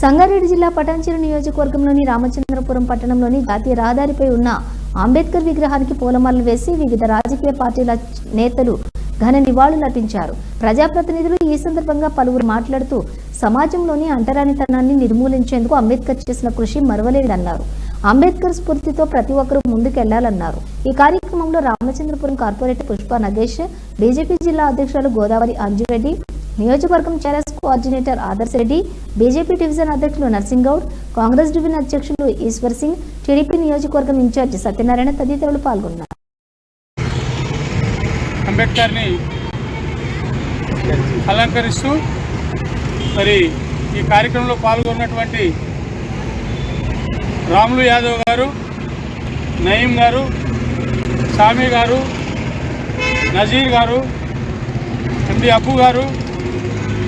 సంగారెడ్డి జిల్లా పటాన్చెరు నియోజకవర్గంలోని రామచంద్రపురం పట్టణంలోని జాతీయ రహదారిపై ఉన్న అంబేద్కర్ విగ్రహానికి పూలమాలలు వేసి వివిధ రాజకీయ పార్టీల నేతలు ఘన నివాళులర్పించారు. ప్రజాప్రతినిధులు ఈ సందర్భంగా పలువురు మాట్లాడుతూ సమాజంలోని అంటరానితనాన్ని నిర్మూలించేందుకు అంబేద్కర్ చేసిన కృషి మరువలేదన్నారు. అంబేద్కర్ స్ఫూర్తితో ప్రతి ఒక్కరూ ముందుకెళ్లాలన్నారు. ఈ కార్యక్రమంలో రామచంద్రపురం కార్పొరేటర్ పుష్ప నగేష్, బీజేపీ జిల్లా అధ్యక్షులు గోదావరి అంజురెడ్డి, నియోజకవర్గం chairs coordinator Adarsh Reddy, BJP division అధ్యక్షులు నర్సింగ్ గౌడ్, కాంగ్రెస్ డివిజన్ అధ్యక్షులు ఈశ్వర్ సింగ్, టీడీపీ నియోజకవర్గం ఇన్ఛార్జి సత్యనారాయణ తదితరులు పాల్గొన్నారు. అంబేద్కర్ని అలంకరిస్తూ మరి ఈ కార్యక్రమంలో పాల్గొన్నటువంటి రాములు యాదవ్ గారు, నయీం గారు, సామి గారు, నజీర్ గారు, ఎండి అప్పు గారు,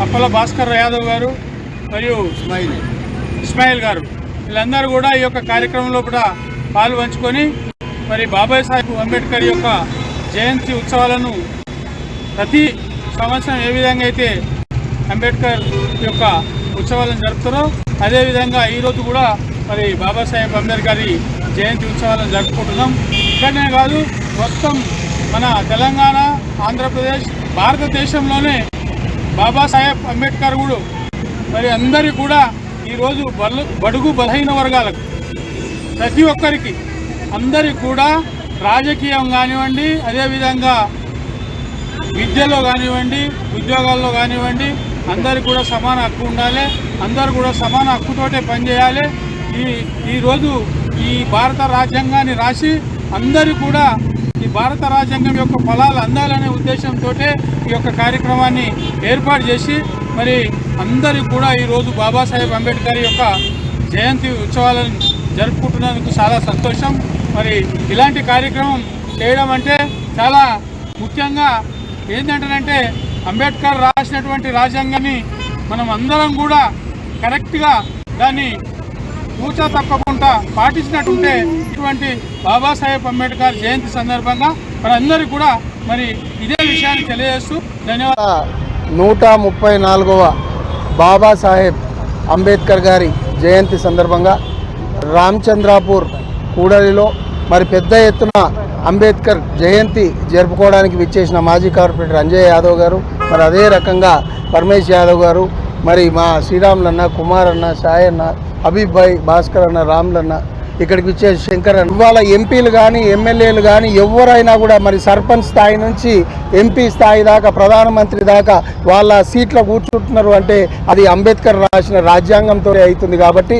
అప్పల భాస్కర్ యాదవ్ గారు మరియు ఇస్మాయిల్ గారు, వీళ్ళందరూ కూడా ఈ యొక్క కార్యక్రమంలో కూడా పాలు పంచుకొని మరి బాబాసాహెబ్ అంబేద్కర్ యొక్క జయంతి ఉత్సవాలను ప్రతి సంవత్సరం ఏ విధంగా అయితే అంబేద్కర్ యొక్క ఉత్సవాలను జరుపుతారో అదేవిధంగా ఈరోజు కూడా మరి బాబాసాహెబ్ అంబేద్కర్ జయంతి ఉత్సవాలను జరుపుకుంటున్నాం. ఇక్కడనే కాదు, మొత్తం మన తెలంగాణ, ఆంధ్రప్రదేశ్, భారతదేశంలోనే బాబాసాహెబ్ అంబేద్కర్ కూడా మరి అందరికీ కూడా ఈరోజు బడుగు బలహీన వర్గాలకు ప్రతి ఒక్కరికి అందరికీ కూడా రాజకీయం కానివ్వండి, అదేవిధంగా విద్యలో కానివ్వండి, ఉద్యోగాల్లో కానివ్వండి, అందరికీ కూడా సమాన హక్కు ఉండాలి. అందరూ కూడా సమాన హక్కుతోటే పనిచేయాలి. ఈరోజు ఈ భారత రాజ్యాంగాన్ని రాసి అందరూ కూడా ఈ భారత రాజ్యాంగం యొక్క ఫలాలు అందాలనే ఉద్దేశంతో ఈ యొక్క కార్యక్రమాన్ని ఏర్పాటు చేసి మరి అందరికీ కూడా ఈరోజు బాబాసాహెబ్ అంబేద్కర్ యొక్క జయంతి ఉత్సవాలను జరుపుకుంటున్నందుకు చాలా సంతోషం. మరి ఇలాంటి కార్యక్రమం చేయడం అంటే చాలా ముఖ్యంగా ఏంటంటే అంబేద్కర్ రాసినటువంటి రాజ్యాంగాన్ని మనం అందరం కూడా కరెక్ట్గా దాన్ని కూర్చో తప్పకుండా పాటించినట్టుంటే ఇటువంటి బాబాసాహెబ్ అంబేద్కర్ జయంతి సందర్భంగా మనందరికీ కూడా మరి ఇదే విషయాన్ని తెలియజేస్తూ ధన్యవాదాలు. 134వ బాబాసాహెబ్ అంబేద్కర్ గారి జయంతి సందర్భంగా రామచంద్రాపూర్ కూడలిలో మరి పెద్ద ఎత్తున అంబేద్కర్ జయంతి జరుపుకోవడానికి విచ్చేసిన మాజీ కార్పొరేటర్ అంజయ్ యాదవ్ గారు, మరి అదే రకంగా పరమేశ్ యాదవ్ గారు, మరి మా శ్రీరాములన్న, కుమార్ అన్న, సాయి అన్న, హబీబ్ భాయ్, భాస్కర్ అన్న, రాములన్న, ఇక్కడికి వచ్చే శంకర్ అన్న, ఇవాళ ఎంపీలు కానీ ఎమ్మెల్యేలు కానీ ఎవరైనా కూడా మరి సర్పంచ్ స్థాయి నుంచి ఎంపీ స్థాయి దాకా ప్రధానమంత్రి దాకా వాళ్ళ సీట్లో కూర్చుంటున్నారు అంటే అది అంబేద్కర్ రాసిన రాజ్యాంగంతో అవుతుంది. కాబట్టి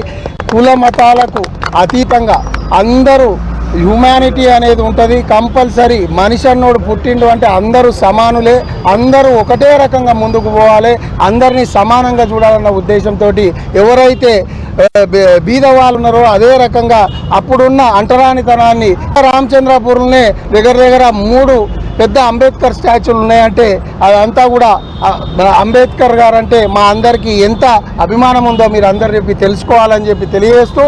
కుల మతాలకు అతీతంగా అందరూ హ్యుమానిటీ అనేది ఉంటుంది. కంపల్సరీ మనిషి అన్నోడు పుట్టిండు అంటే అందరూ సమానులే, అందరూ ఒకటే రకంగా ముందుకు పోవాలి, అందరినీ సమానంగా చూడాలన్న ఉద్దేశంతో ఎవరైతే బీదవాళ్ళు ఉన్నారో అదే రకంగా అప్పుడున్న అంటరానితనాన్ని రామచంద్రపురంలో దగ్గర 3 పెద్ద అంబేద్కర్ స్టాచ్యూలు ఉన్నాయంటే అదంతా కూడా అంబేద్కర్ గారు అంటే మా అందరికీ ఎంత అభిమానం ఉందో మీరు అందరు తెలుసుకోవాలని చెప్పి తెలియజేస్తూ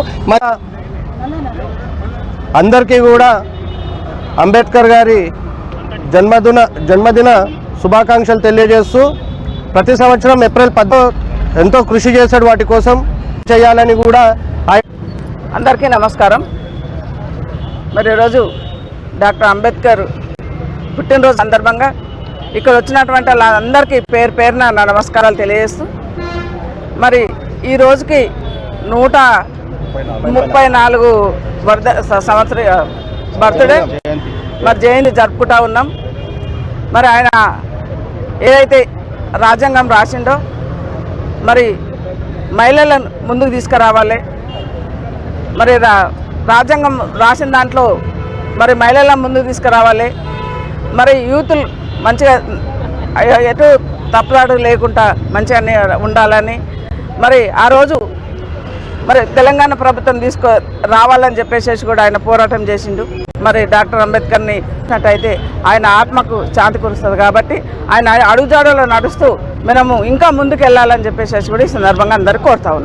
అందరికీ కూడా అంబేద్కర్ గారి జన్మదిన శుభాకాంక్షలు తెలియజేస్తూ ప్రతి సంవత్సరం ఏప్రిల్ 10 ఎంతో కృషి చేశాడు వాటి కోసం చేయాలని కూడా. అందరికీ నమస్కారం. మరి ఈరోజు డాక్టర్ అంబేద్కర్ పుట్టినరోజు సందర్భంగా ఇక్కడ వచ్చినటువంటి వాళ్ళందరికీ పేరున నా నమస్కారాలు తెలియజేస్తూ మరి ఈ రోజుకి 134 సంవత్సర బర్త్డే మరి జయంతి జరుపుకుంటా ఉన్నాం. మరి ఆయన ఏదైతే రాజ్యాంగం రాసిండో మరి మహిళలను ముందుకు తీసుకురావాలి, మరి రాజ్యాంగం రాసిన దాంట్లో మరి మహిళలను ముందుకు తీసుకురావాలి, మరి యూతులు మంచిగా ఎటు తప్పులాడు లేకుండా మంచిగా ఉండాలని మరి ఆ రోజు మరి తెలంగాణ ప్రభుత్వం రావాలని చెప్పేసి కూడా ఆయన పోరాటం చేసిండు. మరి డాక్టర్ అంబేద్కర్ని అయితే ఆయన ఆత్మకు శాంతి కురుస్తుంది కాబట్టి ఆయన అడుగుజాడలో నడుస్తూ మనము ఇంకా ముందుకు వెళ్ళాలని చెప్పేసి కూడా ఈ సందర్భంగా అందరికీ కోరుతా ఉన్నాం.